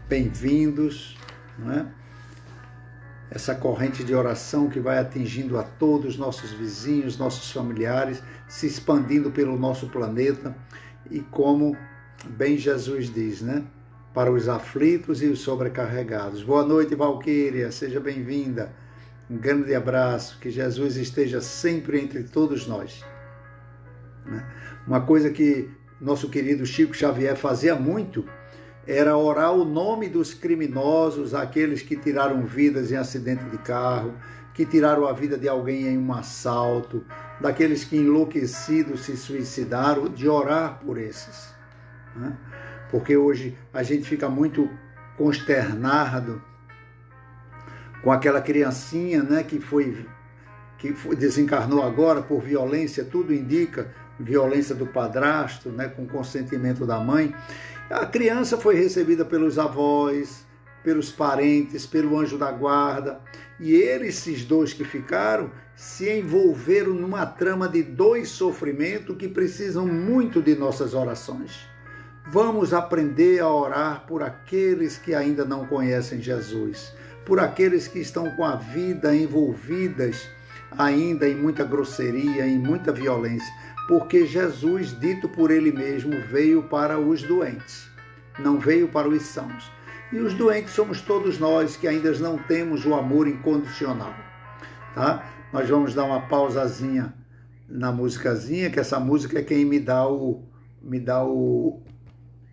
bem-vindos, não é? Essa corrente de oração que vai atingindo a todos os nossos vizinhos, nossos familiares, se expandindo pelo nosso planeta e como bem Jesus diz, né? Para os aflitos e os sobrecarregados. Boa noite, Valquíria, seja bem-vinda. Um grande abraço, que Jesus esteja sempre entre todos nós. Uma coisa que nosso querido Chico Xavier fazia muito era orar o nome dos criminosos, aqueles que tiraram vidas em acidente de carro, que tiraram a vida de alguém em um assalto, daqueles que enlouquecidos se suicidaram, de orar por esses. Né? Porque hoje a gente fica muito consternado com aquela criancinha, né, que desencarnou agora por violência, tudo indica violência do padrasto, né, com consentimento da mãe. A criança foi recebida pelos avós, pelos parentes, pelo anjo da guarda, e esses dois que ficaram se envolveram numa trama de dois sofrimentos que precisam muito de nossas orações. Vamos aprender a orar por aqueles que ainda não conhecem Jesus, por aqueles que estão com a vida envolvidas ainda em muita grosseria, em muita violência, porque Jesus, dito por ele mesmo, veio para os doentes, não veio para os sãos. E os doentes somos todos nós que ainda não temos o amor incondicional. Tá? Nós vamos dar uma pausazinha na musicazinha, que essa música é quem me dá o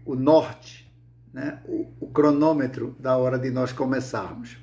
norte, né? O cronômetro da hora de nós começarmos.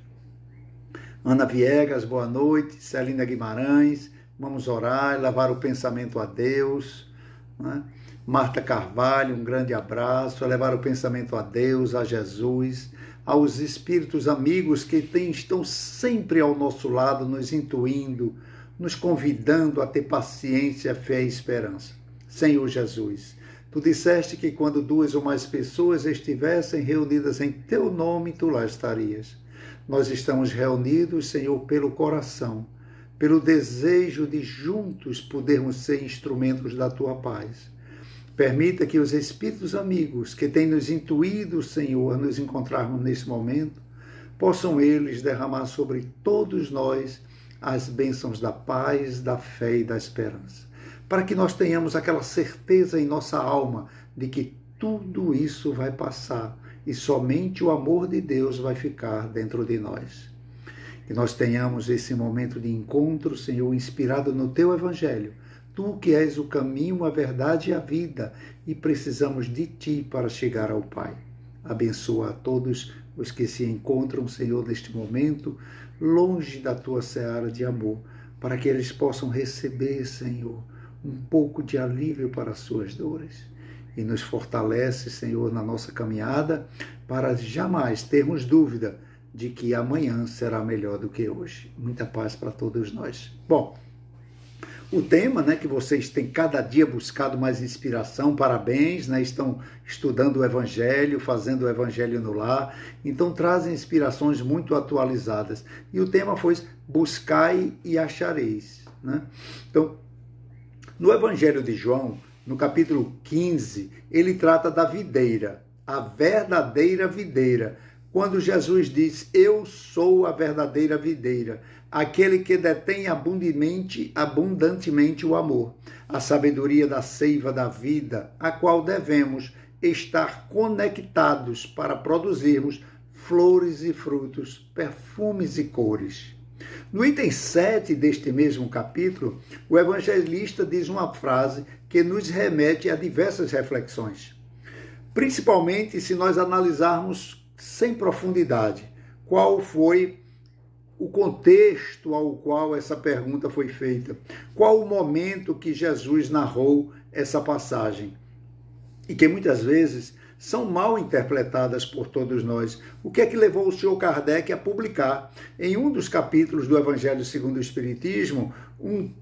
Ana Viegas, boa noite. Celina Guimarães, vamos orar, levar o pensamento a Deus. Né? Marta Carvalho, um grande abraço, levar o pensamento a Deus, a Jesus, aos espíritos amigos que estão sempre ao nosso lado, nos intuindo, nos convidando a ter paciência, fé e esperança. Senhor Jesus, Tu disseste que quando 2 ou mais pessoas estivessem reunidas em Teu nome, Tu lá estarias. Nós estamos reunidos, Senhor, pelo coração, pelo desejo de juntos podermos ser instrumentos da Tua paz. Permita que os espíritos amigos que têm nos intuído, Senhor, a nos encontrarmos nesse momento, possam eles derramar sobre todos nós as bênçãos da paz, da fé e da esperança, para que nós tenhamos aquela certeza em nossa alma de que tudo isso vai passar e somente o amor de Deus vai ficar dentro de nós. Que nós tenhamos esse momento de encontro, Senhor, inspirado no Teu Evangelho, Tu que és o caminho, a verdade e a vida, e precisamos de Ti para chegar ao Pai. Abençoa a todos os que se encontram, Senhor, neste momento, longe da Tua seara de amor, para que eles possam receber, Senhor, um pouco de alívio para as suas dores. E nos fortalece, Senhor, na nossa caminhada, para jamais termos dúvida de que amanhã será melhor do que hoje. Muita paz para todos nós. Bom, o tema, né, que vocês têm cada dia buscado mais inspiração, parabéns, né, estão estudando o Evangelho, fazendo o Evangelho no lar, então trazem inspirações muito atualizadas. E o tema foi buscai e achareis. Né? Então, no Evangelho de João, no capítulo 15, ele trata da videira, a verdadeira videira. Quando Jesus diz, eu sou a verdadeira videira, aquele que detém abundantemente o amor, a sabedoria da seiva da vida, a qual devemos estar conectados para produzirmos flores e frutos, perfumes e cores. No item 7 deste mesmo capítulo, o evangelista diz uma frase que nos remete a diversas reflexões, principalmente se nós analisarmos sem profundidade qual foi o contexto ao qual essa pergunta foi feita, qual o momento que Jesus narrou essa passagem, e que muitas vezes são mal interpretadas por todos nós. O que é que levou o senhor Kardec a publicar, em um dos capítulos do Evangelho segundo o Espiritismo, um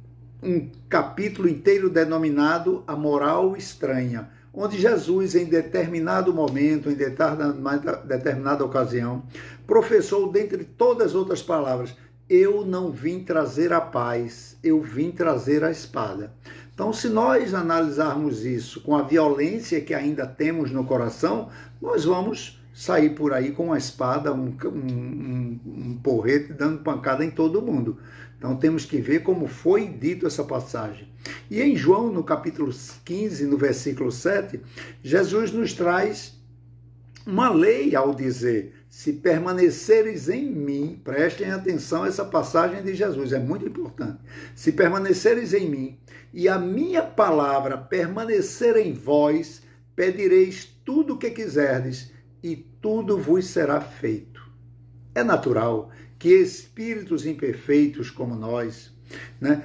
capítulo inteiro denominado A Moral Estranha, onde Jesus, em determinado momento, em determinada ocasião, professou, dentre todas as outras palavras, eu não vim trazer a paz, eu vim trazer a espada. Então, se nós analisarmos isso com a violência que ainda temos no coração, nós vamos sair por aí com uma espada, um porrete, dando pancada em todo mundo. Então temos que ver como foi dito essa passagem. E em João, no capítulo 15, no versículo 7, Jesus nos traz uma lei ao dizer: se permaneceres em mim, prestem atenção a essa passagem de Jesus, é muito importante. Se permaneceres em mim e a minha palavra permanecer em vós, pedireis tudo o que quiserdes e tudo vos será feito. É natural que espíritos imperfeitos como nós,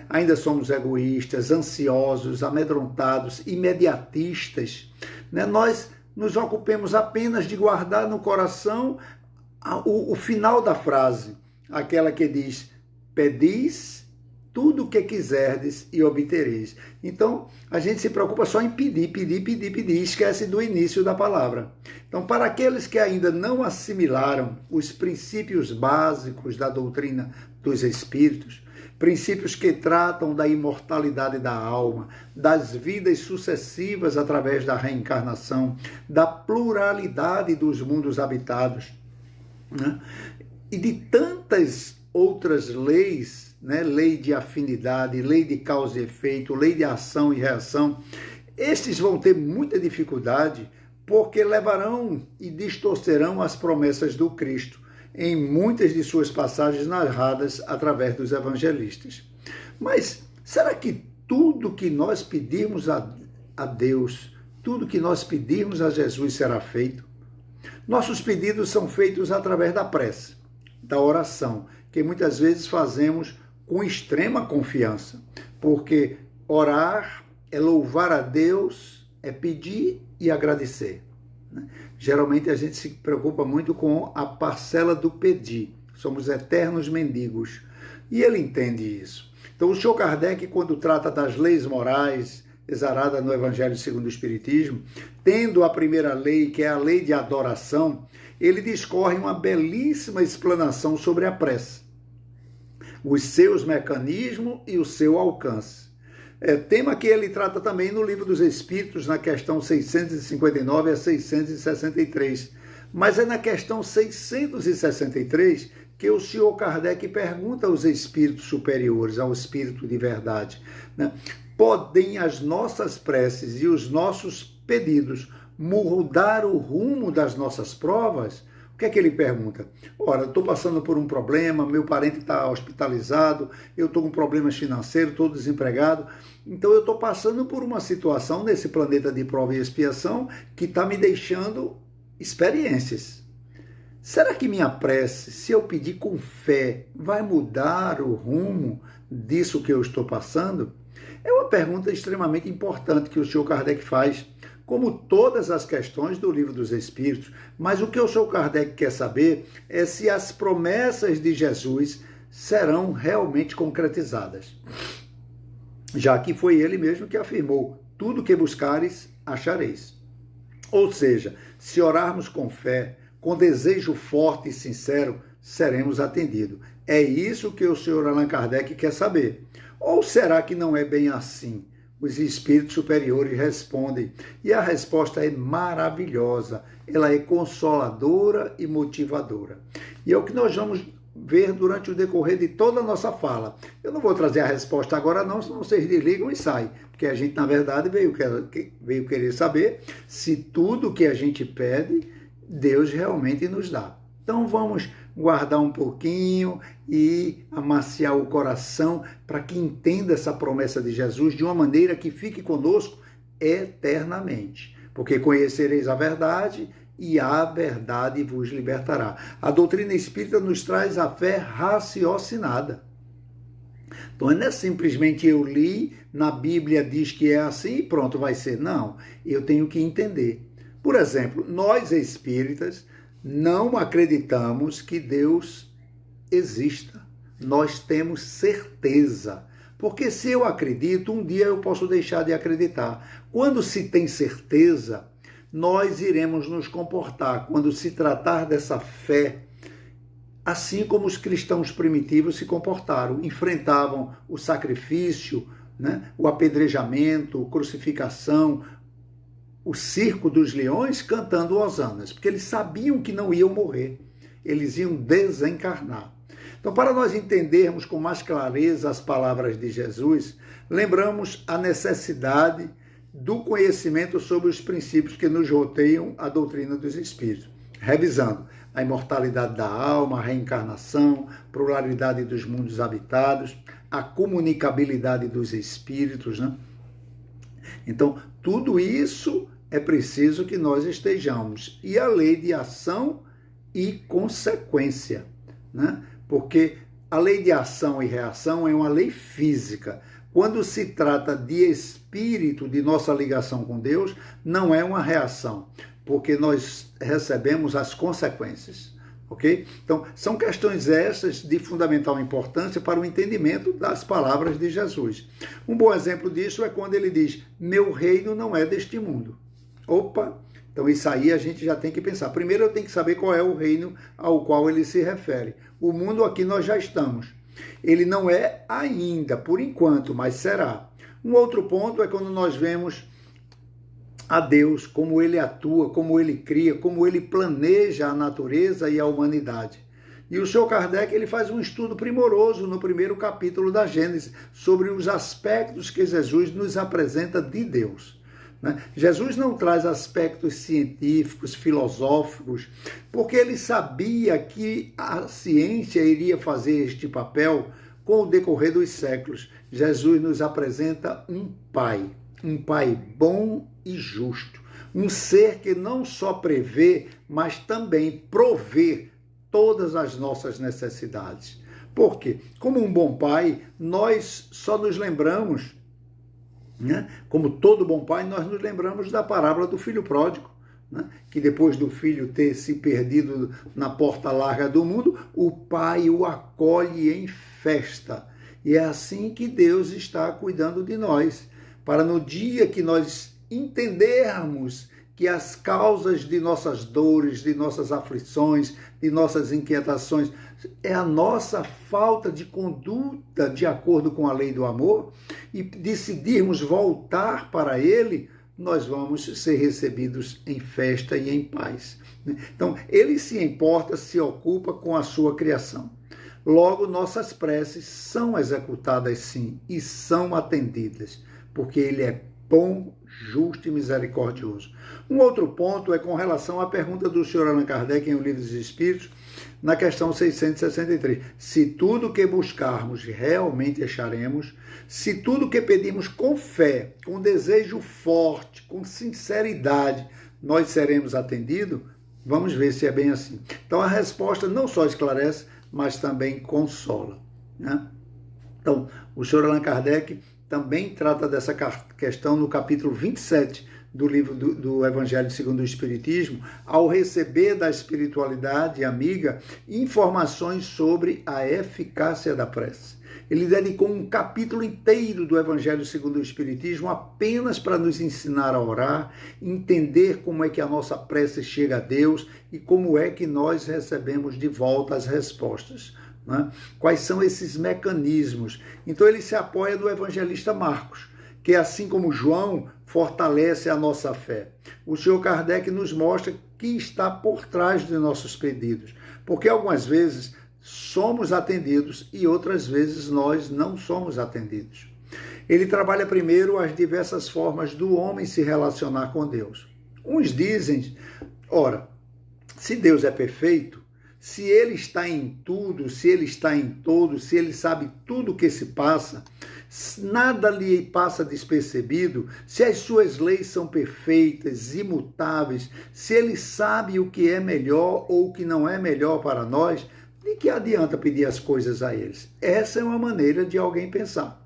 ainda somos egoístas, ansiosos, amedrontados, imediatistas, nós nos ocupemos apenas de guardar no coração o final da frase, aquela que diz: pedis tudo o que quiserdes e obtereis. Então, a gente se preocupa só em pedir, esquece do início da palavra. Então, para aqueles que ainda não assimilaram os princípios básicos da doutrina dos espíritos, princípios que tratam da imortalidade da alma, das vidas sucessivas através da reencarnação, da pluralidade dos mundos habitados, e de tantas outras leis, lei de afinidade, lei de causa e efeito, lei de ação e reação, estes vão ter muita dificuldade porque levarão e distorcerão as promessas do Cristo em muitas de suas passagens narradas através dos evangelistas. Mas será que tudo que nós pedirmos a Deus, tudo que nós pedirmos a Jesus será feito? Nossos pedidos são feitos através da prece, da oração, que muitas vezes fazemos com extrema confiança, porque orar é louvar a Deus, é pedir e agradecer. Geralmente a gente se preocupa muito com a parcela do pedir, somos eternos mendigos, e ele entende isso. Então o Senhor Kardec, quando trata das leis morais, exarada no Evangelho segundo o Espiritismo, tendo a primeira lei, que é a lei de adoração, ele discorre uma belíssima explanação sobre a prece, os seus mecanismos e o seu alcance. Tema que ele trata também no Livro dos Espíritos, na questão 659 a 663. Mas é na questão 663 que o Senhor Kardec pergunta aos espíritos superiores, ao espírito de verdade, podem as nossas preces e os nossos pedidos mudar o rumo das nossas provas? O que é que ele pergunta? Ora, estou passando por um problema, meu parente está hospitalizado, eu estou com problemas financeiros, estou desempregado, então eu estou passando por uma situação nesse planeta de prova e expiação que está me deixando experiências. Será que minha prece, se eu pedir com fé, vai mudar o rumo disso que eu estou passando? É uma pergunta extremamente importante que o Senhor Kardec faz, como todas as questões do Livro dos Espíritos, mas o que o Senhor Kardec quer saber é se as promessas de Jesus serão realmente concretizadas, já que foi ele mesmo que afirmou: tudo que buscares, achareis. Ou seja, se orarmos com fé, com desejo forte e sincero, seremos atendidos. É isso que o Senhor Allan Kardec quer saber. Ou será que não é bem assim? Os espíritos superiores respondem, e a resposta é maravilhosa, ela é consoladora e motivadora. E é o que nós vamos ver durante o decorrer de toda a nossa fala. Eu não vou trazer a resposta agora não, senão vocês desligam e saem, porque a gente, na verdade, veio querer saber se tudo que a gente pede, Deus realmente nos dá. Então vamos guardar um pouquinho e amaciar o coração para que entenda essa promessa de Jesus de uma maneira que fique conosco eternamente. Porque conhecereis a verdade e a verdade vos libertará. A doutrina espírita nos traz a fé raciocinada. Então não é simplesmente eu li, na Bíblia diz que é assim e pronto, vai ser. Não, eu tenho que entender. Por exemplo, nós espíritas não acreditamos que Deus exista. Nós temos certeza. Porque se eu acredito, um dia eu posso deixar de acreditar. Quando se tem certeza, nós iremos nos comportar, quando se tratar dessa fé, assim como os cristãos primitivos se comportaram. Enfrentavam o sacrifício, o apedrejamento, a crucificação, o circo dos leões cantando hosanas, porque eles sabiam que não iam morrer, eles iam desencarnar. Então, para nós entendermos com mais clareza as palavras de Jesus, lembramos a necessidade do conhecimento sobre os princípios que nos roteiam a doutrina dos espíritos, revisando a imortalidade da alma, a reencarnação, pluralidade dos mundos habitados, a comunicabilidade dos espíritos, né? Então, tudo isso é preciso que nós estejamos. E a lei de ação e consequência, né? Porque a lei de ação e reação é uma lei física. Quando se trata de espírito, de nossa ligação com Deus, não é uma reação, porque nós recebemos as consequências, ok? Então, são questões essas de fundamental importância para o entendimento das palavras de Jesus. Um bom exemplo disso é quando ele diz, meu reino não é deste mundo. Opa! Então, isso aí a gente já tem que pensar. Primeiro, eu tenho que saber qual é o reino ao qual ele se refere. O mundo aqui nós já estamos. Ele não é ainda, por enquanto, mas será. Um outro ponto é quando nós vemos a Deus, como ele atua, como ele cria, como ele planeja a natureza e a humanidade. E o Sr. Kardec ele faz um estudo primoroso no primeiro capítulo da Gênesis sobre os aspectos que Jesus nos apresenta de Deus. Jesus não traz aspectos científicos, filosóficos, porque ele sabia que a ciência iria fazer este papel com o decorrer dos séculos. Jesus nos apresenta um pai bom e justo, um ser que não só prevê, mas também provê todas as nossas necessidades. Por quê? Como um bom pai, nós só nos lembramos, né? Como todo bom pai, nós nos lembramos da parábola do filho pródigo, né? Que depois do filho ter se perdido na porta larga do mundo, o pai o acolhe em festa. E é assim que Deus está cuidando de nós, para no dia que nós entendermos que as causas de nossas dores, de nossas aflições, de nossas inquietações, é a nossa falta de conduta de acordo com a lei do amor, e decidirmos voltar para ele, nós vamos ser recebidos em festa e em paz. Então, ele se importa, se ocupa com a sua criação. Logo, nossas preces são executadas sim, e são atendidas, porque ele é bom, justo e misericordioso. Um outro ponto é com relação à pergunta do Sr. Allan Kardec em O Livro dos Espíritos, na questão 663. Se tudo que buscarmos realmente acharemos, se tudo que pedimos com fé, com desejo forte, com sinceridade, nós seremos atendidos, vamos ver se é bem assim. Então a resposta não só esclarece, mas também consola, né? Então, o Sr. Allan Kardec também trata dessa questão no capítulo 27 do livro do Evangelho segundo o Espiritismo, ao receber da espiritualidade amiga informações sobre a eficácia da prece. Ele dedicou um capítulo inteiro do Evangelho segundo o Espiritismo apenas para nos ensinar a orar, entender como é que a nossa prece chega a Deus e como é que nós recebemos de volta as respostas. Né? Quais são esses mecanismos? Então ele se apoia do evangelista Marcos, que assim como João, fortalece a nossa fé. O Sr. Kardec nos mostra que está por trás de nossos pedidos, porque algumas vezes somos atendidos e outras vezes nós não somos atendidos. Ele trabalha primeiro as diversas formas do homem se relacionar com Deus. Uns dizem, ora, se Deus é perfeito, se ele está em tudo, se ele está em todos, se ele sabe tudo o que se passa, nada lhe passa despercebido, se as suas leis são perfeitas, imutáveis, se ele sabe o que é melhor ou o que não é melhor para nós, de que adianta pedir as coisas a eles? Essa é uma maneira de alguém pensar.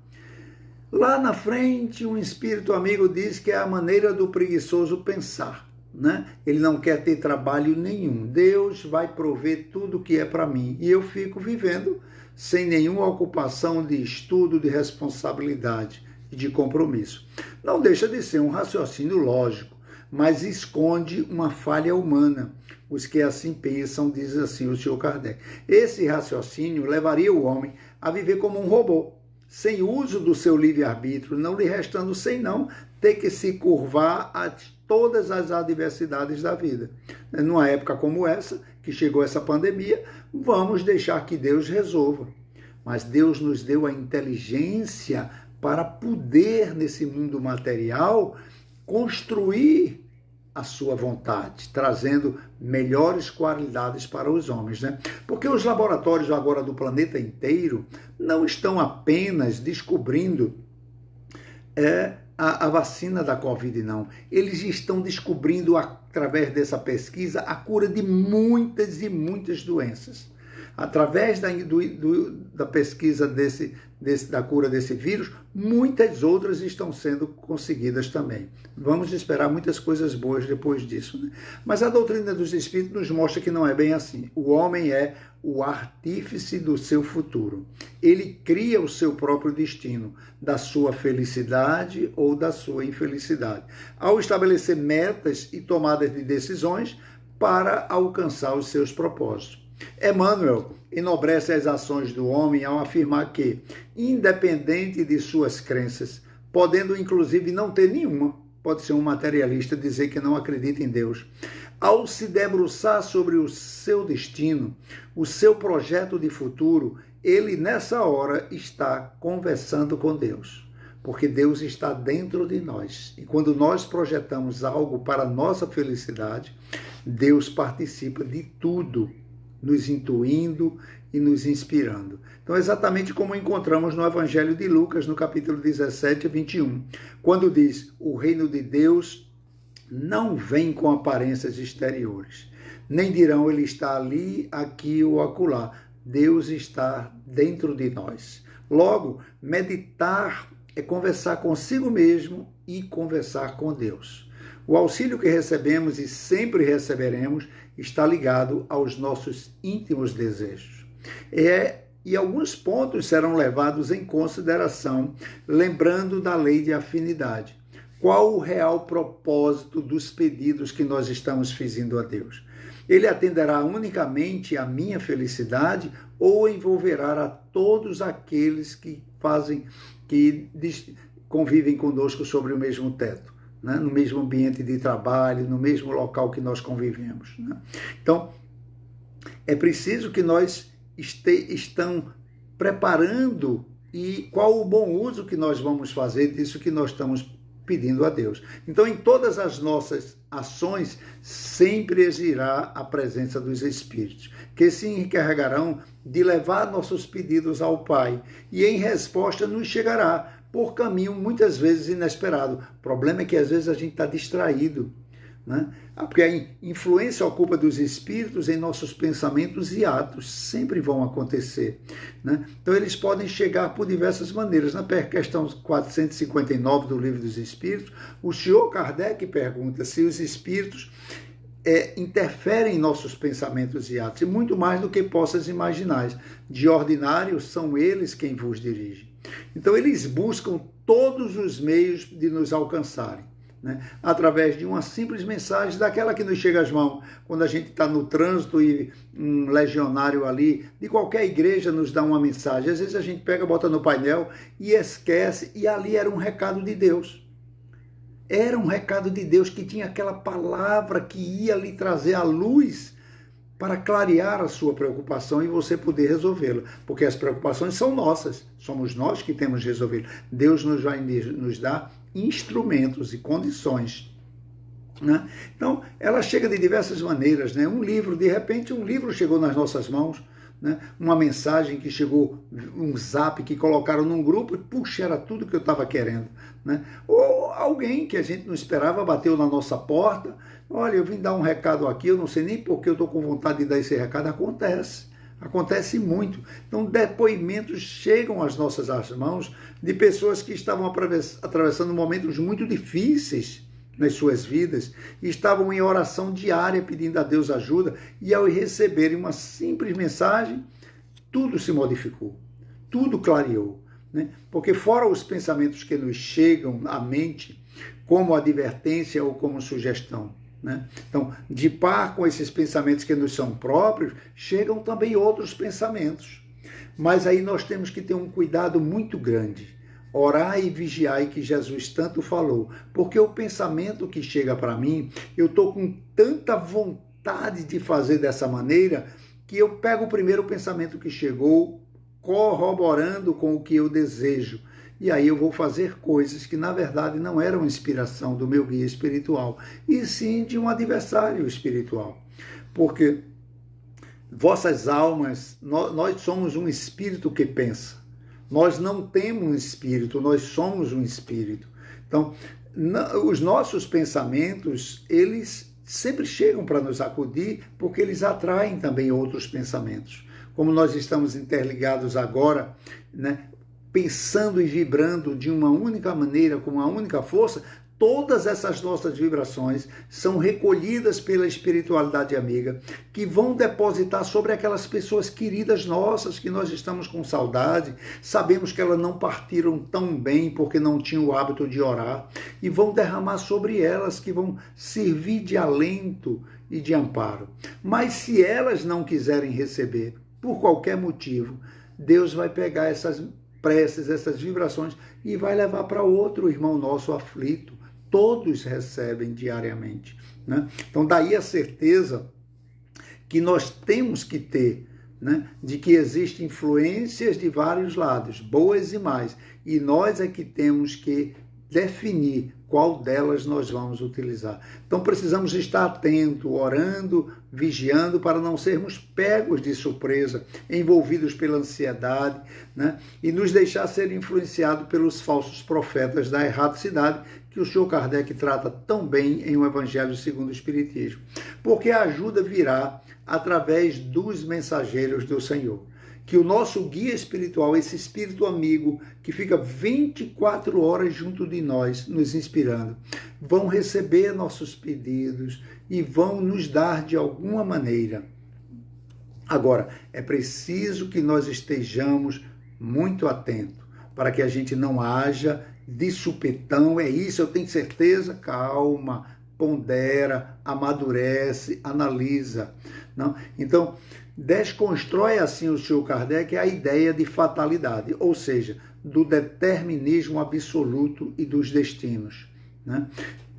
Lá na frente, um espírito amigo diz que é a maneira do preguiçoso pensar. Né? Ele não quer ter trabalho nenhum. Deus vai prover tudo que é para mim. E eu fico vivendo sem nenhuma ocupação de estudo, de responsabilidade e de compromisso. Não deixa de ser um raciocínio lógico, mas esconde uma falha humana. Os que assim pensam, diz assim o Sr. Kardec. Esse raciocínio levaria o homem a viver como um robô, sem uso do seu livre-arbítrio, não lhe restando senão ter que se curvar todas as adversidades da vida. Numa época como essa, que chegou essa pandemia, vamos deixar que Deus resolva. Mas Deus nos deu a inteligência para poder, nesse mundo material, construir a sua vontade, trazendo melhores qualidades para os homens, né? Porque os laboratórios agora do planeta inteiro não estão apenas descobrindo a vacina da Covid, não. Eles estão descobrindo, através dessa pesquisa, a cura de muitas e muitas doenças. Através da pesquisa da cura desse vírus, muitas outras estão sendo conseguidas também. Vamos esperar muitas coisas boas depois disso, né? Mas a doutrina dos Espíritos nos mostra que não é bem assim. O homem é o artífice do seu futuro. Ele cria o seu próprio destino, da sua felicidade ou da sua infelicidade, ao estabelecer metas e tomadas de decisões para alcançar os seus propósitos. Emmanuel enobrece as ações do homem ao afirmar que, independente de suas crenças, podendo inclusive não ter nenhuma, pode ser um materialista dizer que não acredita em Deus, ao se debruçar sobre o seu destino, o seu projeto de futuro, ele nessa hora está conversando com Deus, porque Deus está dentro de nós. E quando nós projetamos algo para a nossa felicidade, Deus participa de tudo, nos intuindo e nos inspirando. Então, exatamente como encontramos no Evangelho de Lucas, no capítulo 17, 21, quando diz: o reino de Deus não vem com aparências exteriores, nem dirão ele está ali, aqui ou acolá. Deus está dentro de nós. Logo, meditar é conversar consigo mesmo e conversar com Deus. O auxílio que recebemos e sempre receberemos está ligado aos nossos íntimos desejos. E alguns pontos serão levados em consideração, lembrando da lei de afinidade. Qual o real propósito dos pedidos que nós estamos fazendo a Deus? Ele atenderá unicamente à minha felicidade ou envolverá a todos aqueles que convivem conosco sobre o mesmo teto, né? No mesmo ambiente de trabalho, no mesmo local que nós convivemos, né? Então, é preciso que nós estamos preparando e qual o bom uso que nós vamos fazer disso que nós estamos pedindo a Deus. Então, em todas as nossas ações, sempre existirá a presença dos Espíritos, que se encarregarão de levar nossos pedidos ao Pai, e em resposta nos chegará por caminho muitas vezes inesperado. O problema é que às vezes a gente está distraído, né? Porque a influência oculta dos espíritos em nossos pensamentos e atos sempre vão acontecer, né? Então eles podem chegar por diversas maneiras. Na questão 459 do Livro dos Espíritos, o senhor Kardec pergunta se os espíritos interferem em nossos pensamentos e atos, e muito mais do que possas imaginar. De ordinário, são eles quem vos dirigem. Então eles buscam todos os meios de nos alcançarem, né? Através de uma simples mensagem, daquela que nos chega às mãos, quando a gente está no trânsito e um legionário ali, de qualquer igreja, nos dá uma mensagem. Às vezes a gente pega, bota no painel e esquece, e ali era um recado de Deus. Era um recado de Deus que tinha aquela palavra que ia lhe trazer a luz para clarear a sua preocupação e você poder resolvê-la. Porque as preocupações são nossas, somos nós que temos de resolver. Deus nos vai nos dar instrumentos e condições, né? Então, ela chega de diversas maneiras, né? Um livro, de repente, um livro chegou nas nossas mãos, né? Uma mensagem que chegou, um zap que colocaram num grupo, e puxa, era tudo que eu estava querendo, né? Ou alguém que a gente não esperava bateu na nossa porta: olha, eu vim dar um recado aqui, eu não sei nem por que eu estou com vontade de dar esse recado. Acontece muito. Então, depoimentos chegam às nossas mãos de pessoas que estavam atravessando momentos muito difíceis nas suas vidas, e estavam em oração diária pedindo a Deus ajuda, e ao receberem uma simples mensagem, tudo se modificou, tudo clareou, né? Porque fora os pensamentos que nos chegam à mente, como advertência ou como sugestão, né? Então, de par com esses pensamentos que nos são próprios, chegam também outros pensamentos. Mas aí nós temos que ter um cuidado muito grande. Orai e vigiai, que Jesus tanto falou. Porque o pensamento que chega para mim, eu estou com tanta vontade de fazer dessa maneira, que eu pego o primeiro pensamento que chegou, corroborando com o que eu desejo. E aí eu vou fazer coisas que, na verdade, não eram inspiração do meu guia espiritual, e sim de um adversário espiritual. Porque vossas almas, nós somos um espírito que pensa. Nós não temos um espírito, nós somos um espírito. Então, os nossos pensamentos, eles sempre chegam para nos acudir, porque eles atraem também outros pensamentos. Como nós estamos interligados agora, né, pensando e vibrando de uma única maneira, com uma única força, todas essas nossas vibrações são recolhidas pela espiritualidade amiga, que vão depositar sobre aquelas pessoas queridas nossas, que nós estamos com saudade, sabemos que elas não partiram tão bem porque não tinham o hábito de orar, e vão derramar sobre elas, que vão servir de alento e de amparo. Mas se elas não quiserem receber, por qualquer motivo, Deus vai pegar essas preces, essas vibrações, e vai levar para outro irmão nosso aflito. Todos recebem diariamente, né? Então, daí a certeza que nós temos que ter, né, de que existem influências de vários lados, boas e más, e nós é que temos que definir qual delas nós vamos utilizar. Então, precisamos estar atentos, orando, vigiando, para não sermos pegos de surpresa, envolvidos pela ansiedade, né? E nos deixar ser influenciados pelos falsos profetas da erraticidade, que o Senhor Kardec trata tão bem em O Evangelho segundo o Espiritismo. Porque a ajuda virá através dos mensageiros do Senhor. Que o nosso guia espiritual, esse espírito amigo, que fica 24 horas junto de nós, nos inspirando, vão receber nossos pedidos e vão nos dar de alguma maneira. Agora, é preciso que nós estejamos muito atentos, para que a gente não haja de supetão, é isso, eu tenho certeza, calma, pondera, amadurece, analisa. Não? Então, desconstrói assim o Senhor Kardec a ideia de fatalidade, ou seja, do determinismo absoluto e dos destinos, né?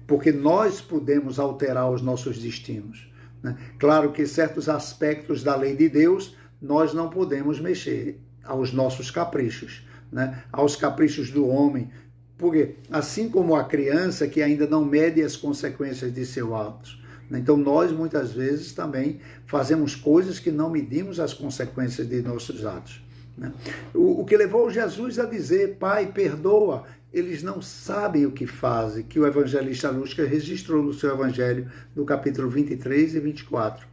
Porque nós podemos alterar os nossos destinos, né? Claro que certos aspectos da lei de Deus nós não podemos mexer, aos nossos caprichos, né? Aos caprichos do homem, porque assim como a criança que ainda não mede as consequências de seus atos, então nós muitas vezes também fazemos coisas que não medimos as consequências de nossos atos, né? O que levou Jesus a dizer: Pai, perdoa, eles não sabem o que fazem, que o evangelista Lucas registrou no seu evangelho, no capítulo 23 e 24.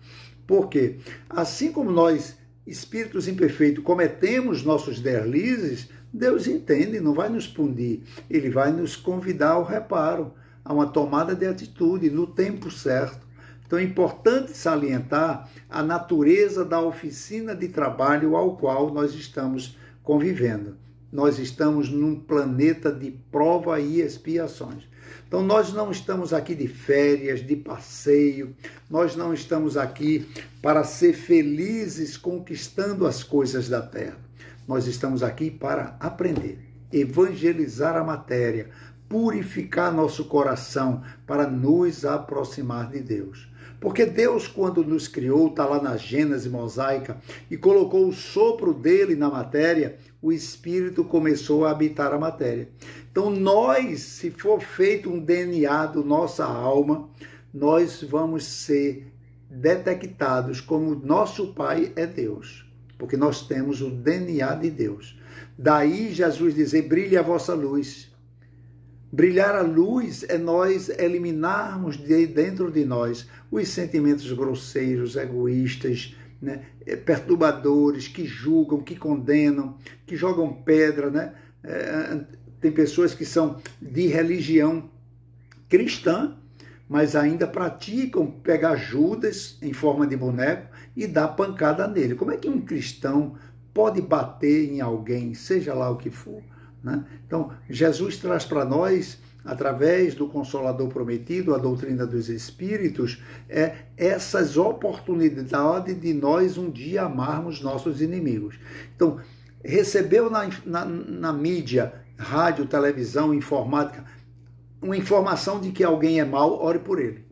Porque assim como nós, espíritos imperfeitos, cometemos nossos deslizes, Deus entende, não vai nos punir, Ele vai nos convidar ao reparo, a uma tomada de atitude no tempo certo. Então é importante salientar a natureza da oficina de trabalho ao qual nós estamos convivendo. Nós estamos num planeta de prova e expiações. Então nós não estamos aqui de férias, de passeio, nós não estamos aqui para ser felizes conquistando as coisas da terra. Nós estamos aqui para aprender, evangelizar a matéria, purificar nosso coração para nos aproximar de Deus. Porque Deus, quando nos criou, está lá na Gênese mosaica, e colocou o sopro dele na matéria, o Espírito começou a habitar a matéria. Então nós, se for feito um DNA da nossa alma, nós vamos ser detectados como nosso Pai é Deus, porque nós temos o DNA de Deus. Daí Jesus dizer: brilhe a vossa luz. Brilhar a luz é nós eliminarmos de dentro de nós os sentimentos grosseiros, egoístas, né, perturbadores, que julgam, que condenam, que jogam pedra, né? Tem pessoas que são de religião cristã, mas ainda praticam pegar Judas em forma de boneco e dar pancada nele. Como é que um cristão pode bater em alguém, seja lá o que for, né? Então, Jesus traz para nós, através do Consolador Prometido, a doutrina dos Espíritos, essas oportunidades de nós um dia amarmos nossos inimigos. Então, recebeu na mídia rádio, televisão, informática, uma informação de que alguém é mau, ore por ele.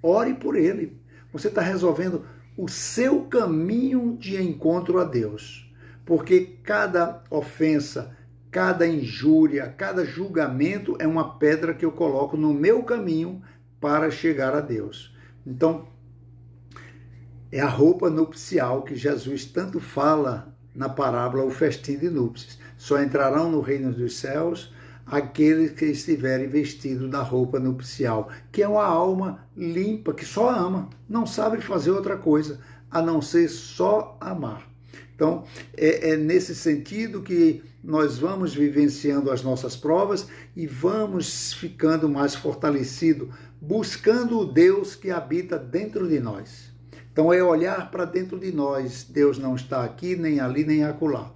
Ore por ele. Você está resolvendo o seu caminho de encontro a Deus. Porque cada ofensa, cada injúria, cada julgamento é uma pedra que eu coloco no meu caminho para chegar a Deus. Então, é a roupa nupcial que Jesus tanto fala na parábola, o festim de núpcias. Só entrarão no reino dos céus aqueles que estiverem vestidos da roupa nupcial, que é uma alma limpa, que só ama, não sabe fazer outra coisa, a não ser só amar. Então, é nesse sentido que nós vamos vivenciando as nossas provas e vamos ficando mais fortalecidos, buscando o Deus que habita dentro de nós. Então, é olhar para dentro de nós. Deus não está aqui, nem ali, nem acolá.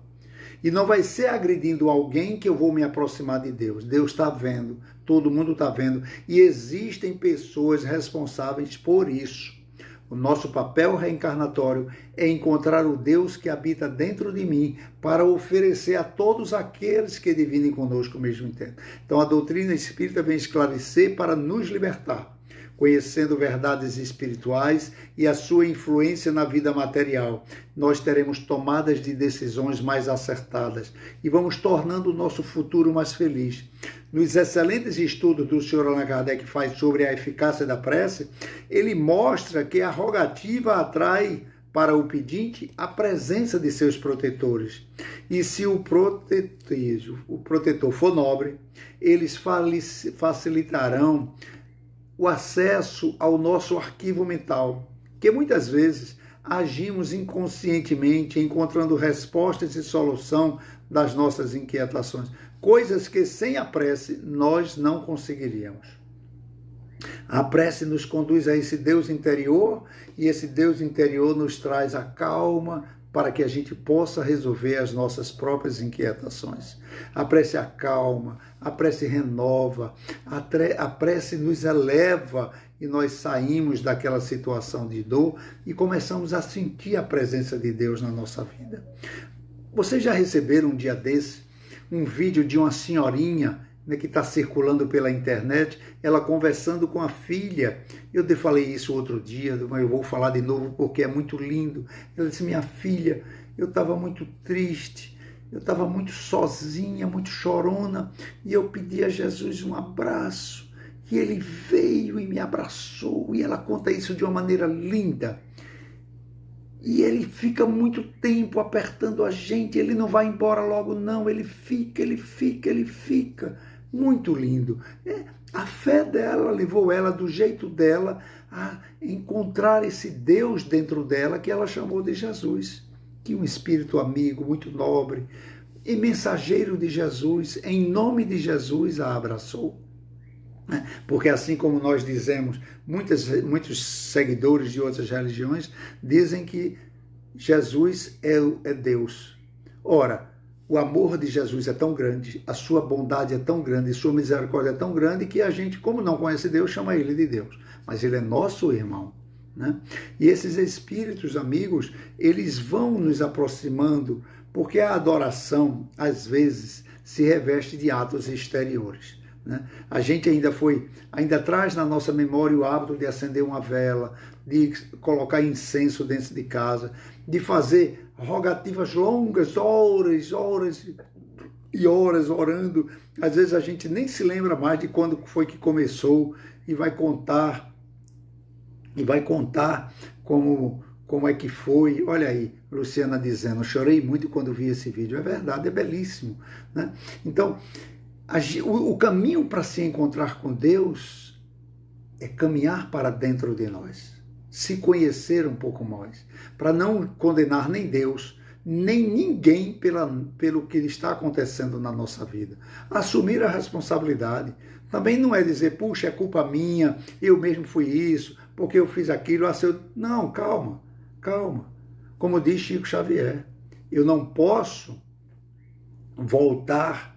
E não vai ser agredindo alguém que eu vou me aproximar de Deus. Deus está vendo, todo mundo está vendo. E existem pessoas responsáveis por isso. O nosso papel reencarnatório é encontrar o Deus que habita dentro de mim para oferecer a todos aqueles que dividem conosco o mesmo intento. Então a doutrina espírita vem esclarecer para nos libertar, conhecendo verdades espirituais e a sua influência na vida material. Nós teremos tomadas de decisões mais acertadas e vamos tornando o nosso futuro mais feliz. Nos excelentes estudos do Sr. Allan Kardec faz sobre a eficácia da prece, ele mostra que a rogativa atrai para o pedinte a presença de seus protetores. E se o protetor for nobre, eles facilitarão o acesso ao nosso arquivo mental, que muitas vezes agimos inconscientemente, encontrando respostas e solução das nossas inquietações, coisas que sem a prece nós não conseguiríamos. A prece nos conduz a esse Deus interior e esse Deus interior nos traz a calma para que a gente possa resolver as nossas próprias inquietações. A prece acalma, a prece renova, a prece nos eleva e nós saímos daquela situação de dor e começamos a sentir a presença de Deus na nossa vida. Vocês já receberam um dia desse um vídeo de uma senhorinha, né, que está circulando pela internet, ela conversando com a filha? Eu te falei isso outro dia, mas eu vou falar de novo porque é muito lindo. Ela disse: minha filha, eu estava muito triste, eu estava muito sozinha, muito chorona, e eu pedi a Jesus um abraço, e ele veio e me abraçou, e ela conta isso de uma maneira linda. E ele fica muito tempo apertando a gente, ele não vai embora logo não, ele fica. Muito lindo. A fé dela levou ela, do jeito dela, a encontrar esse Deus dentro dela que ela chamou de Jesus, que um espírito amigo, muito nobre, e mensageiro de Jesus, em nome de Jesus a abraçou. Porque assim como nós dizemos, muitos seguidores de outras religiões dizem que Jesus é Deus. Ora, o amor de Jesus é tão grande, a sua bondade é tão grande, sua misericórdia é tão grande que a gente, como não conhece Deus, chama ele de Deus. Mas ele é nosso irmão, né? E esses espíritos amigos, eles vão nos aproximando, porque a adoração, às vezes, se reveste de atos exteriores. A gente ainda traz na nossa memória o hábito de acender uma vela, de colocar incenso dentro de casa, de fazer rogativas longas, horas e horas orando. Às vezes a gente nem se lembra mais de quando foi que começou e vai contar como é que foi. Olha aí, Luciana dizendo: chorei muito quando vi esse vídeo. É verdade, é belíssimo, né? Então, o caminho para se encontrar com Deus é caminhar para dentro de nós, se conhecer um pouco mais, para não condenar nem Deus, nem ninguém pelo que está acontecendo na nossa vida. Assumir a responsabilidade. Também não é dizer: puxa, é culpa minha, eu mesmo fui isso, porque eu fiz aquilo. Não, calma. Como diz Chico Xavier, eu não posso voltar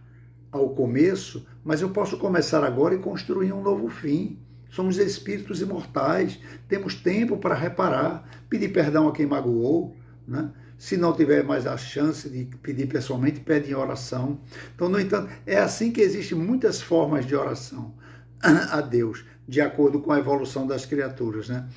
ao começo, mas eu posso começar agora e construir um novo fim. Somos espíritos imortais, temos tempo para reparar, pedir perdão a quem magoou, né? Se não tiver mais a chance de pedir pessoalmente, pede em oração. Então, no entanto, é assim que existem muitas formas de oração a Deus, de acordo com a evolução das criaturas, né?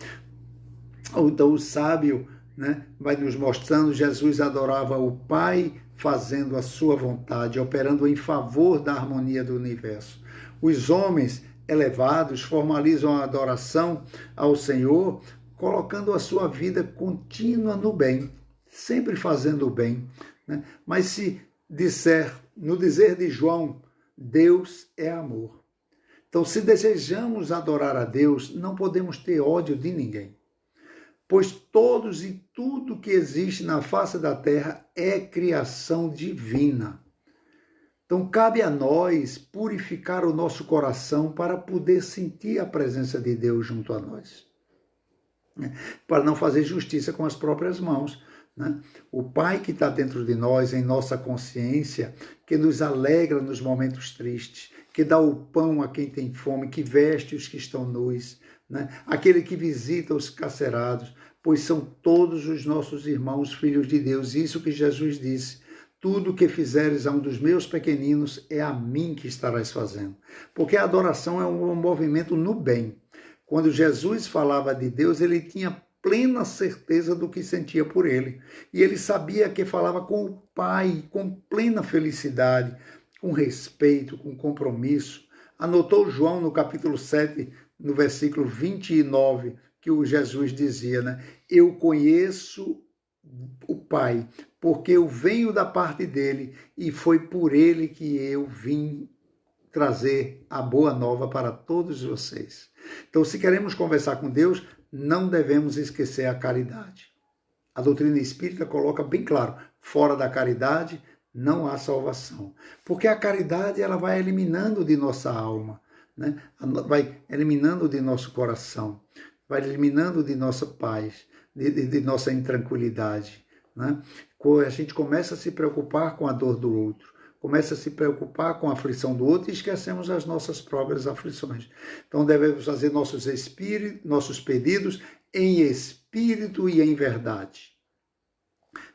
Então, o sábio, né, vai nos mostrando, Jesus adorava o Pai fazendo a sua vontade, operando em favor da harmonia do universo. Os homens elevados formalizam a adoração ao Senhor, colocando a sua vida contínua no bem, sempre fazendo o bem, né? Mas se disser, no dizer de João, Deus é amor. Então, se desejamos adorar a Deus, não podemos ter ódio de ninguém, pois todos e tudo que existe na face da terra é criação divina. Então, cabe a nós purificar o nosso coração para poder sentir a presença de Deus junto a nós, né? Para não fazer justiça com as próprias mãos, né? O Pai que está dentro de nós, em nossa consciência, que nos alegra nos momentos tristes, que dá o pão a quem tem fome, que veste os que estão nus, né? Aquele que visita os carcerados, pois são todos os nossos irmãos, filhos de Deus. Isso que Jesus disse: tudo que fizeres a um dos meus pequeninos, é a mim que estarás fazendo. Porque a adoração é um movimento no bem. Quando Jesus falava de Deus, ele tinha plena certeza do que sentia por ele. E ele sabia que falava com o Pai, com plena felicidade, com respeito, com compromisso. Anotou João no capítulo 7, no versículo 29, que o Jesus dizia, né? Eu conheço o Pai, porque eu venho da parte dele e foi por ele que eu vim trazer a boa nova para todos vocês. Então, se queremos conversar com Deus, não devemos esquecer a caridade. A doutrina espírita coloca bem claro, fora da caridade não há salvação. Porque a caridade ela vai eliminando de nossa alma, né? Vai eliminando de nosso coração, vai eliminando de nossa paz, de nossa intranquilidade, né? A gente começa a se preocupar com a dor do outro, começa a se preocupar com a aflição do outro e esquecemos as nossas próprias aflições. Então devemos fazer nossos pedidos em espírito e em verdade.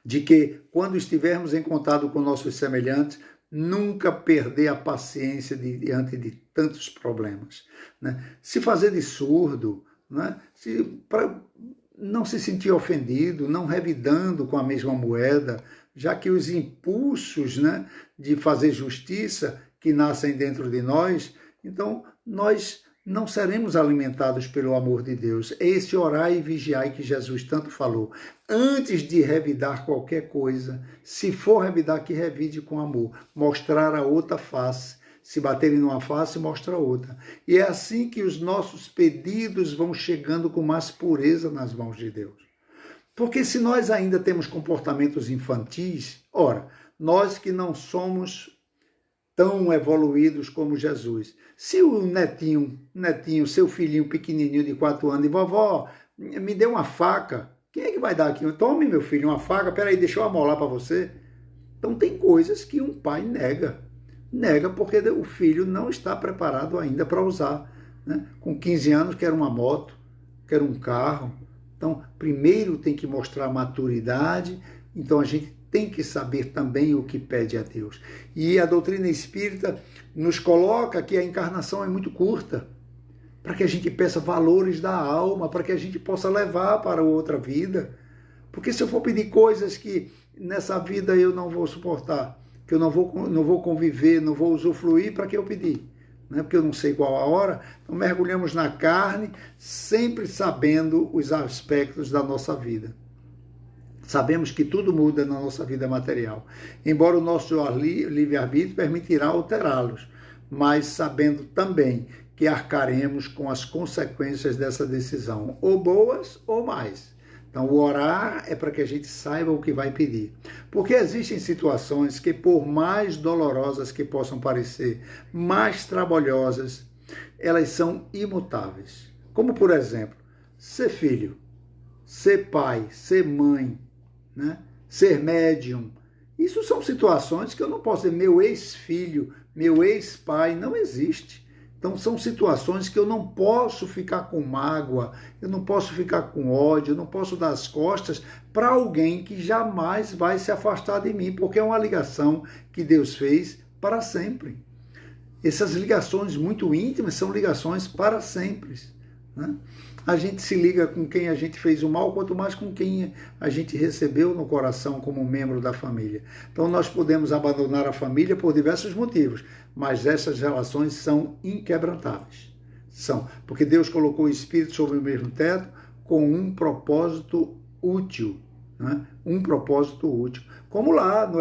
De que, quando estivermos em contato com nossos semelhantes, nunca perder a paciência diante de tantos problemas, né? Se fazer de surdo, né? Para não se sentir ofendido, não revidando com a mesma moeda, já que os impulsos, né, de fazer justiça que nascem dentro de nós, então nós não seremos alimentados pelo amor de Deus. É esse orai e vigiai que Jesus tanto falou. Antes de revidar qualquer coisa, se for revidar, que revide com amor, mostrar a outra face. Se baterem numa face, mostra a outra. E é assim que os nossos pedidos vão chegando com mais pureza nas mãos de Deus. Porque se nós ainda temos comportamentos infantis, ora, nós que não somos tão evoluídos como Jesus. Se o netinho, seu filhinho pequenininho de 4 anos, e vovó, me dê uma faca, quem é que vai dar aqui? Tome, meu filho, uma faca, peraí, deixa eu amolar para você. Então tem coisas que um pai nega. Nega porque o filho não está preparado ainda para usar, né? Com 15 anos quer uma moto, quer um carro. Então, primeiro tem que mostrar maturidade, então a gente tem que saber também o que pede a Deus. E a doutrina espírita nos coloca que a encarnação é muito curta, para que a gente peça valores da alma, para que a gente possa levar para outra vida. Porque se eu for pedir coisas que nessa vida eu não vou suportar, que eu não vou conviver, não vou usufruir, para que eu pedir? Porque eu não sei qual a hora. Então mergulhamos na carne, sempre sabendo os aspectos da nossa vida. Sabemos que tudo muda na nossa vida material, embora o nosso livre-arbítrio permitirá alterá-los, mas sabendo também que arcaremos com as consequências dessa decisão, ou boas ou mais. Então, o orar é para que a gente saiba o que vai pedir. Porque existem situações que, por mais dolorosas que possam parecer, mais trabalhosas, elas são imutáveis. Como, por exemplo, ser filho, ser pai, ser mãe, né? Ser médium. Isso são situações que eu não posso dizer, meu ex-filho, meu ex-pai, não existe. Então, são situações que eu não posso ficar com mágoa, eu não posso ficar com ódio, eu não posso dar as costas para alguém que jamais vai se afastar de mim, porque é uma ligação que Deus fez para sempre. Essas ligações muito íntimas são ligações para sempre, né? A gente se liga com quem a gente fez o mal, quanto mais com quem a gente recebeu no coração como membro da família. Então nós podemos abandonar a família por diversos motivos, mas essas relações são inquebrantáveis. São, porque Deus colocou o Espírito sobre o mesmo teto com um propósito útil, né? Um propósito útil. Como lá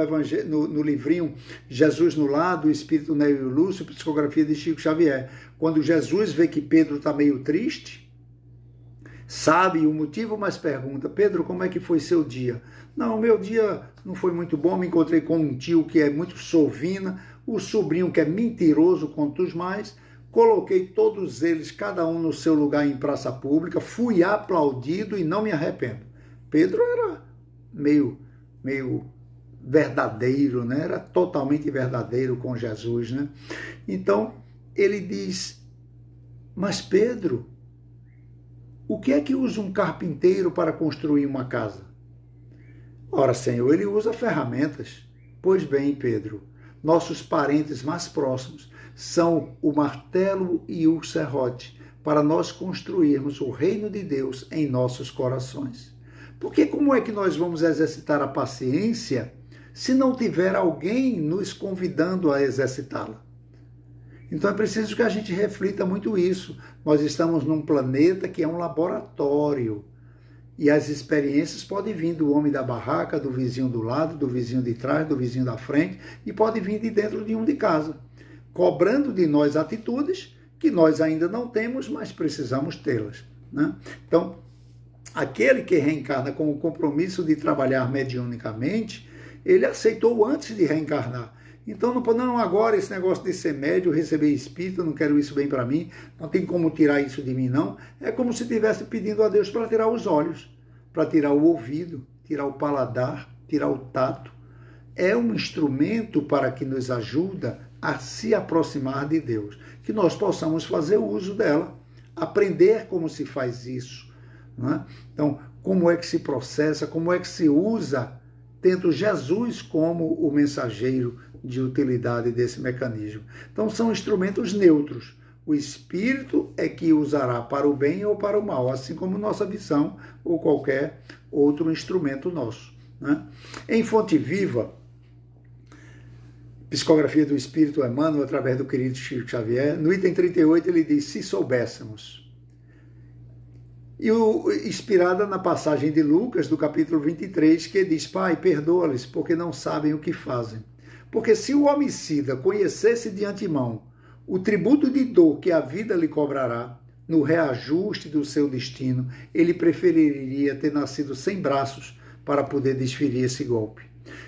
no livrinho Jesus no Lar, do Espírito Nélio e Lúcio, psicografia de Chico Xavier. Quando Jesus vê que Pedro está meio triste, sabe o motivo, mas pergunta: Pedro, como é que foi seu dia? Não, meu dia não foi muito bom, me encontrei com um tio que é muito sovina, o sobrinho que é mentiroso quanto os mais, coloquei todos eles, cada um no seu lugar em praça pública, fui aplaudido e não me arrependo. Pedro era meio verdadeiro, né? Era totalmente verdadeiro com Jesus, né? Então, ele diz: mas Pedro, o que é que usa um carpinteiro para construir uma casa? Ora, Senhor, ele usa ferramentas. Pois bem, Pedro, nossos parentes mais próximos são o martelo e o serrote, para nós construirmos o reino de Deus em nossos corações. Porque como é que nós vamos exercitar a paciência se não tiver alguém nos convidando a exercitá-la? Então é preciso que a gente reflita muito isso. Nós estamos num planeta que é um laboratório. E as experiências podem vir do homem da barraca, do vizinho do lado, do vizinho de trás, do vizinho da frente, e pode vir de dentro de um de casa, cobrando de nós atitudes que nós ainda não temos, mas precisamos tê-las, né? Então, aquele que reencarna com o compromisso de trabalhar mediunicamente, ele aceitou antes de reencarnar. Então, não, agora esse negócio de ser médium, receber espírito, eu não quero isso bem para mim, não tem como tirar isso de mim, não. É como se estivesse pedindo a Deus para tirar os olhos, para tirar o ouvido, tirar o paladar, tirar o tato. É um instrumento para que nos ajuda a se aproximar de Deus, que nós possamos fazer uso dela, aprender como se faz isso, né? Então, como é que se processa, como é que se usa, tendo Jesus como o mensageiro de utilidade desse mecanismo. Então, são instrumentos neutros. O espírito é que usará para o bem ou para o mal, assim como nossa visão ou qualquer outro instrumento nosso, né? Em Fonte Viva, Psicografia do Espírito Emmanuel, através do querido Chico Xavier, no item 38 ele diz: se soubéssemos. E inspirada na passagem de Lucas, do capítulo 23, que diz: Pai, perdoa-lhes, porque não sabem o que fazem. Porque se o homicida conhecesse de antemão o tributo de dor que a vida lhe cobrará, no reajuste do seu destino, ele preferiria ter nascido sem braços para poder desferir esse golpe.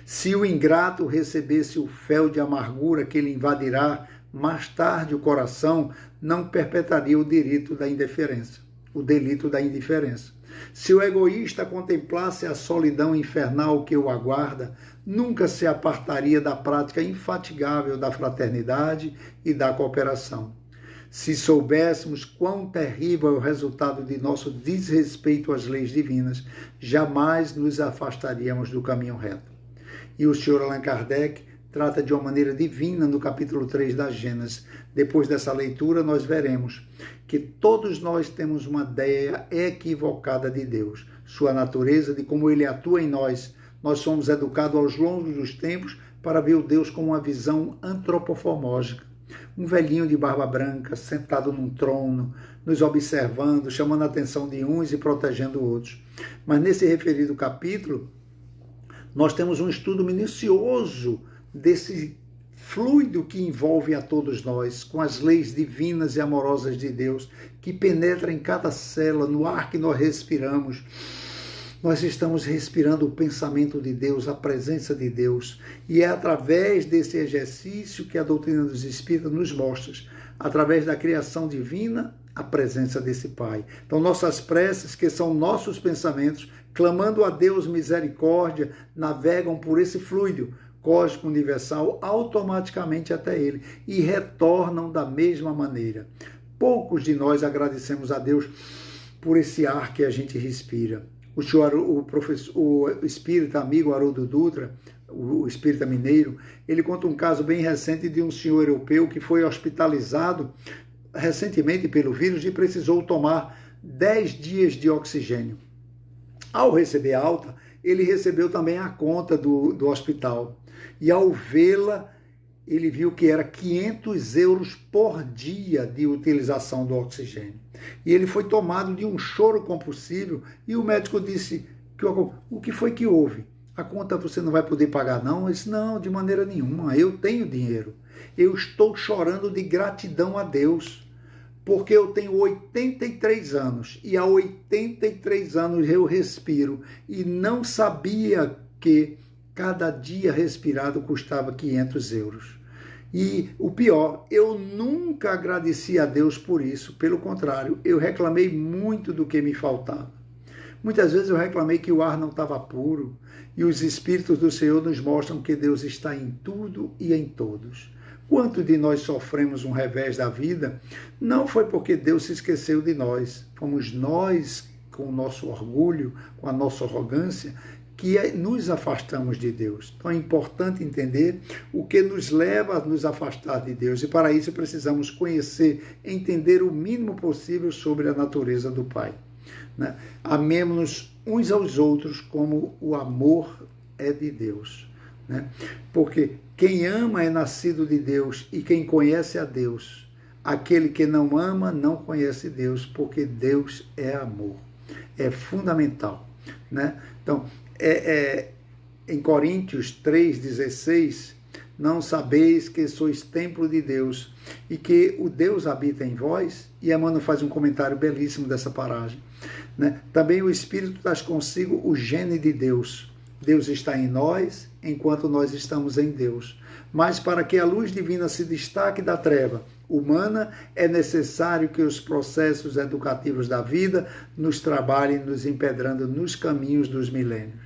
Se o ingrato recebesse o fel de amargura que lhe invadirá mais tarde o coração, não perpetraria o delito da indiferença. Se o egoísta contemplasse a solidão infernal que o aguarda, nunca se apartaria da prática infatigável da fraternidade e da cooperação. Se soubéssemos quão terrível é o resultado de nosso desrespeito às leis divinas, jamais nos afastaríamos do caminho reto. E o Sr. Allan Kardec trata de uma maneira divina no capítulo 3 da Gênesis. Depois dessa leitura, nós veremos que todos nós temos uma ideia equivocada de Deus, sua natureza, de como ele atua em nós. Nós somos educados aos longos dos tempos para ver o Deus com uma visão antropomórfica. Um velhinho de barba branca, sentado num trono, nos observando, chamando a atenção de uns e protegendo outros. Mas nesse referido capítulo, nós temos um estudo minucioso desse fluido que envolve a todos nós, com as leis divinas e amorosas de Deus, que penetra em cada célula, no ar que nós respiramos. Nós estamos respirando o pensamento de Deus, a presença de Deus, e é através desse exercício que a doutrina dos Espíritos nos mostra, através da criação divina, a presença desse Pai. Então, nossas preces, que são nossos pensamentos, clamando a Deus misericórdia, navegam por esse fluido, cósmico universal automaticamente até ele e retornam da mesma maneira. Poucos de nós agradecemos a Deus por esse ar que a gente respira. O espírita amigo Haroldo Dutra, o espírita mineiro, ele conta um caso bem recente de um senhor europeu que foi hospitalizado recentemente pelo vírus e precisou tomar 10 dias de oxigênio. Ao receber alta, ele recebeu também a conta do hospital. E ao vê-la, ele viu que era 500 euros por dia de utilização do oxigênio. E ele foi tomado de um choro compulsivo e o médico disse, o que foi que houve? A conta você não vai poder pagar não? Ele disse, não, de maneira nenhuma, eu tenho dinheiro. Eu estou chorando de gratidão a Deus, porque eu tenho 83 anos e há 83 anos eu respiro e não sabia que cada dia respirado custava 500 euros. E o pior, eu nunca agradeci a Deus por isso. Pelo contrário, eu reclamei muito do que me faltava. Muitas vezes eu reclamei que o ar não estava puro. E os Espíritos do Senhor nos mostram que Deus está em tudo e em todos. Quanto de nós sofremos um revés da vida, não foi porque Deus se esqueceu de nós. Fomos nós, com o nosso orgulho, com a nossa arrogância, que nos afastamos de Deus. Então é importante entender o que nos leva a nos afastar de Deus. E para isso precisamos conhecer, entender o mínimo possível sobre a natureza do Pai. Né? Amemos-nos uns aos outros como o amor é de Deus. Né? Porque quem ama é nascido de Deus e quem conhece a Deus. Aquele que não ama não conhece Deus, porque Deus é amor. É fundamental. Né? Então, em Coríntios 3,16, não sabeis que sois templo de Deus e que o Deus habita em vós? E Emmanuel faz um comentário belíssimo dessa paragem. Né? Também o Espírito traz consigo o gene de Deus. Deus está em nós, enquanto nós estamos em Deus. Mas para que a luz divina se destaque da treva humana, é necessário que os processos educativos da vida nos trabalhem, nos empedrando nos caminhos dos milênios.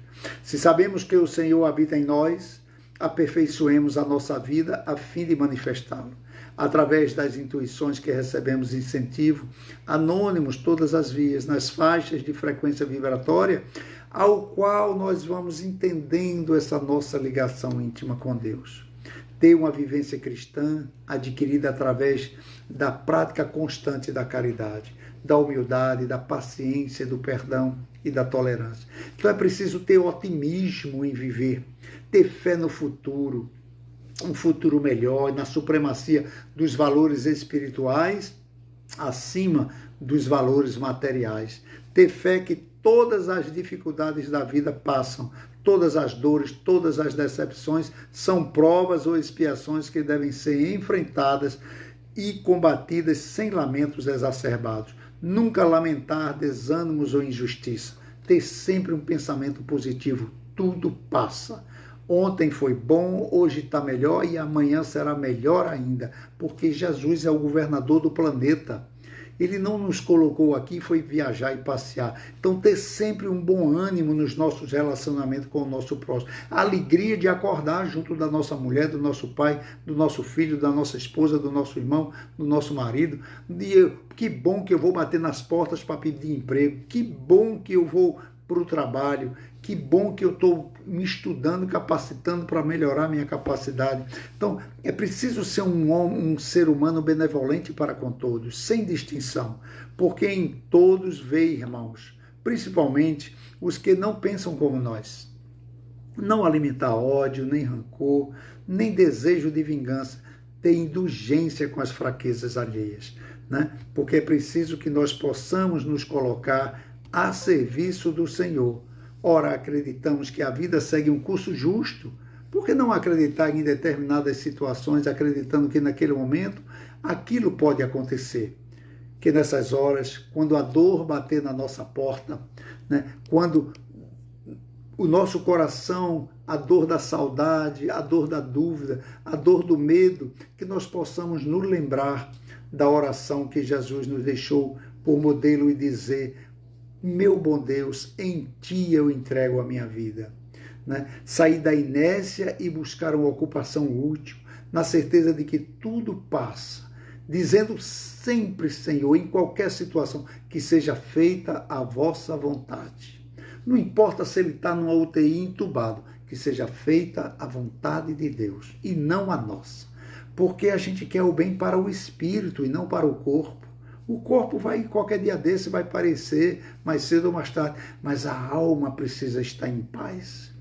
Se sabemos que o Senhor habita em nós, aperfeiçoemos a nossa vida a fim de manifestá-lo. Através das intuições que recebemos incentivo, anônimos todas as vias, nas faixas de frequência vibratória, ao qual nós vamos entendendo essa nossa ligação íntima com Deus. Ter uma vivência cristã adquirida através da prática constante da caridade, da humildade, da paciência, do perdão e da tolerância. Então é preciso ter otimismo em viver, ter fé no futuro, um futuro melhor, na supremacia dos valores espirituais acima dos valores materiais. Ter fé que todas as dificuldades da vida passam, todas as dores, todas as decepções são provas ou expiações que devem ser enfrentadas e combatidas sem lamentos exacerbados. Nunca lamentar desânimos ou injustiça. Ter sempre um pensamento positivo. Tudo passa. Ontem foi bom, hoje está melhor e amanhã será melhor ainda, porque Jesus é o governador do planeta. Ele não nos colocou aqui e foi viajar e passear. Então, ter sempre um bom ânimo nos nossos relacionamentos com o nosso próximo. A alegria de acordar junto da nossa mulher, do nosso pai, do nosso filho, da nossa esposa, do nosso irmão, do nosso marido. Que bom que eu vou bater nas portas para pedir emprego. Que bom que eu vou para o trabalho. Que bom que eu estou me estudando, capacitando para melhorar minha capacidade. Então, é preciso ser um ser humano benevolente para com todos, sem distinção, porque em todos vê irmãos, principalmente os que não pensam como nós. Não alimentar ódio, nem rancor, nem desejo de vingança, ter indulgência com as fraquezas alheias, né? Porque é preciso que nós possamos nos colocar a serviço do Senhor. Ora, acreditamos que a vida segue um curso justo. Por que não acreditar em determinadas situações, acreditando que naquele momento aquilo pode acontecer? Que nessas horas, quando a dor bater na nossa porta, né, quando o nosso coração, a dor da saudade, a dor da dúvida, a dor do medo, que nós possamos nos lembrar da oração que Jesus nos deixou por modelo e dizer: meu bom Deus, em Ti eu entrego a minha vida. né? Sair da inércia e buscar uma ocupação útil, na certeza de que tudo passa, dizendo sempre, Senhor, em qualquer situação, que seja feita a vossa vontade. Não importa se ele está numa UTI entubado, que seja feita a vontade de Deus e não a nossa. Porque a gente quer o bem para o espírito e não para o corpo. O corpo vai, qualquer dia desse, vai parecer mais cedo ou mais tarde, mas a alma precisa estar em paz.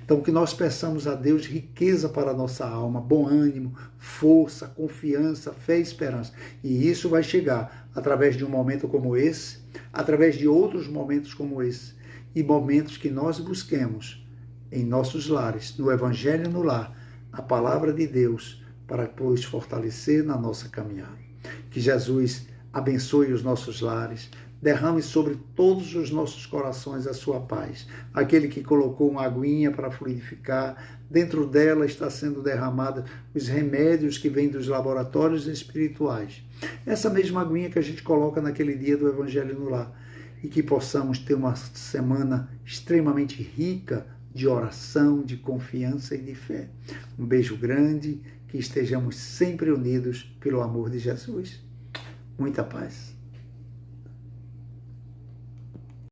Então, que nós peçamos a Deus riqueza para a nossa alma, bom ânimo, força, confiança, fé e esperança. E isso vai chegar através de um momento como esse, através de outros momentos como esse, e momentos que nós busquemos em nossos lares, no Evangelho no lar, a palavra de Deus, para depois fortalecer na nossa caminhada. Que Jesus abençoe os nossos lares, derrame sobre todos os nossos corações a sua paz. Aquele que colocou uma aguinha para fluidificar, dentro dela está sendo derramada os remédios que vêm dos laboratórios espirituais. Essa mesma aguinha que a gente coloca naquele dia do Evangelho no lar. E que possamos ter uma semana extremamente rica de oração, de confiança e de fé. Um beijo grande, que estejamos sempre unidos pelo amor de Jesus. Muita paz.